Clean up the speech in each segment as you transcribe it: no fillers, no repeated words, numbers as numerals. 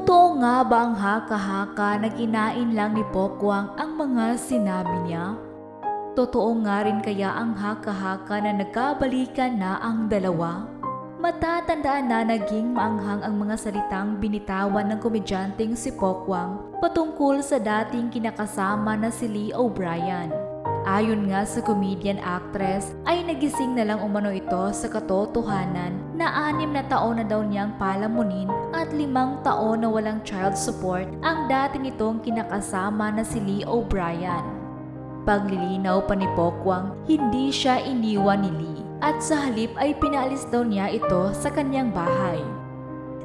Totoo nga ba ang haka-haka na kinain lang ni Pokwang ang mga sinabi niya? Totoo nga rin kaya ang haka-haka na nagkabalikan na ang dalawa? Matatandaan na naging maanghang ang mga salitang binitawan ng komedyanteng si Pokwang patungkol sa dating kinakasama na si Lee O'Brien. Ayon nga sa comedian actress ay nagising na lang umano ito sa katotohanan na 6 na taon na daw niyang palamunin at 5 taon na walang child support ang dati nitong kinakasama na si Lee O'Brien. Paglilinaw pa ni Pokwang, hindi siya iniwan ni Lee at sa halip ay pinaalis daw niya ito sa kanyang bahay.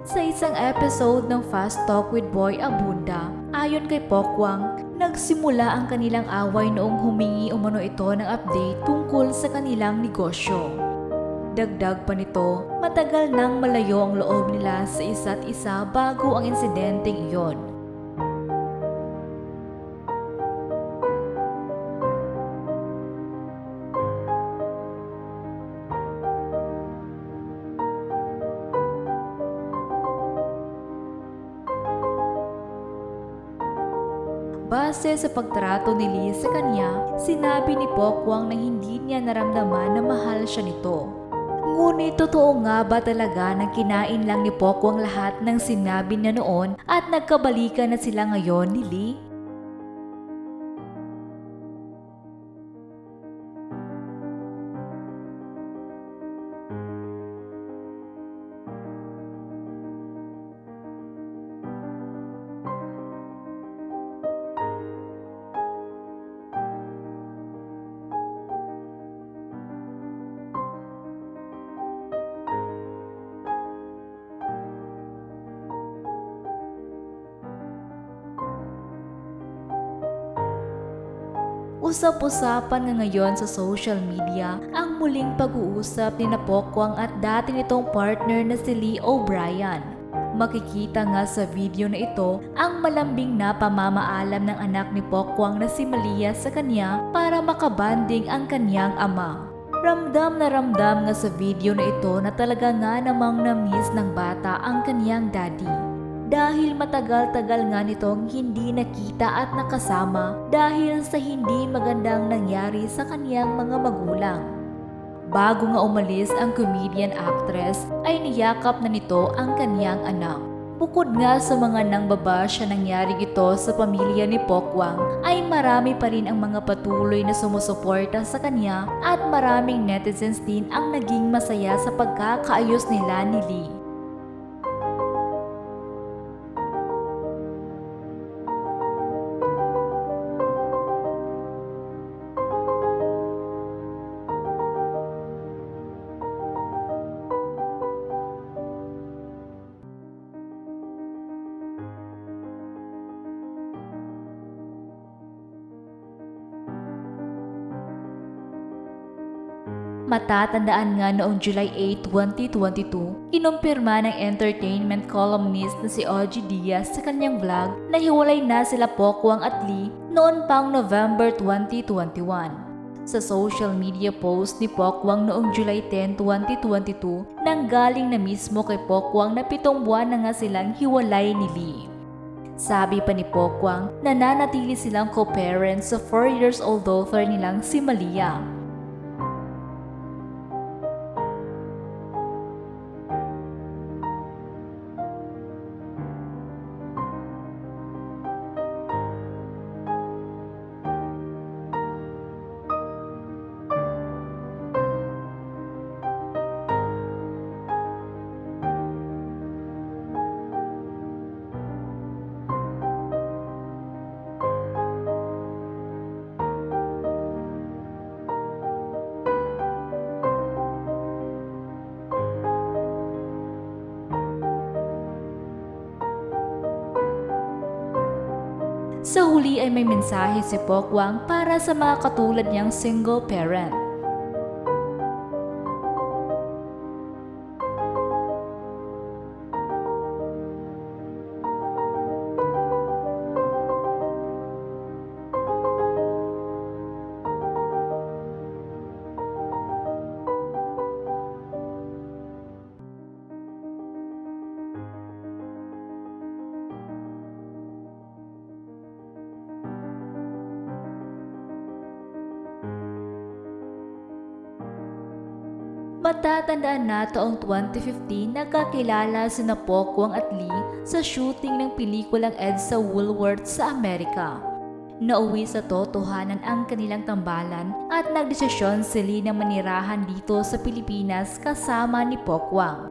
Sa isang episode ng Fast Talk with Boy Abunda, ayon kay Pokwang, nagsimula ang kanilang away noong humingi umano ito ng update tungkol sa kanilang negosyo. Dagdag pa nito, matagal nang malayo ang loob nila sa isa't isa bago ang insidenteng iyon. Base sa pagtrato ni Lee sa kanya, sinabi ni Pokwang na hindi niya naramdaman na mahal siya nito. Ngunit totoo nga ba talaga na kinain lang ni Pokwang lahat ng sinabi niya noon at nagkabalikan na sila ngayon ni Lee? Usap-usapan nga ngayon sa social media ang muling pag-uusap ni Pokwang at dati nitong partner na si Lee O'Brien. Makikita nga sa video na ito ang malambing na pamamaalam ng anak ni Pokwang na si Malia sa kanya para makabanding ang kanyang ama. Ramdam na ramdam nga sa video na ito na talaga nga namang na-miss ng bata ang kanyang daddy. Dahil matagal-tagal nga nitong hindi nakita at nakasama dahil sa hindi magandang nangyari sa kaniyang mga magulang. Bago nga umalis ang comedian actress ay niyakap na nito ang kaniyang anak. Bukod nga sa mga nangbabash na nangyaring ito sa pamilya ni Pokwang ay marami pa rin ang mga patuloy na sumusuporta sa kanya at maraming netizens din ang naging masaya sa pagkakaayos nila ni Lee. Matatandaan nga noong July 8, 2022, kinumpirma ng entertainment columnist na si OG Diaz sa kanyang vlog na hiwalay na sila Pokwang at Lee noon pang November 2021. Sa social media post ni Pokwang noong July 10, 2022, nanggaling na mismo kay Pokwang na 7 buwan na nga silang hiwalay ni Lee. Sabi pa ni Pokwang, nananatili silang co-parents sa 4 years old daughter nilang si Malia. Sa huli ay may mensahe si Pokwang para sa mga katulad niyang single parent. Matatandaan na taong 2015 nagkakilala sina Pokwang at Lee sa shooting ng pelikulang EDSA Woolworth sa Amerika. Nauwi sa totohanan ang kanilang tambalan at nagdesisyon si Lee na manirahan dito sa Pilipinas kasama ni Pokwang.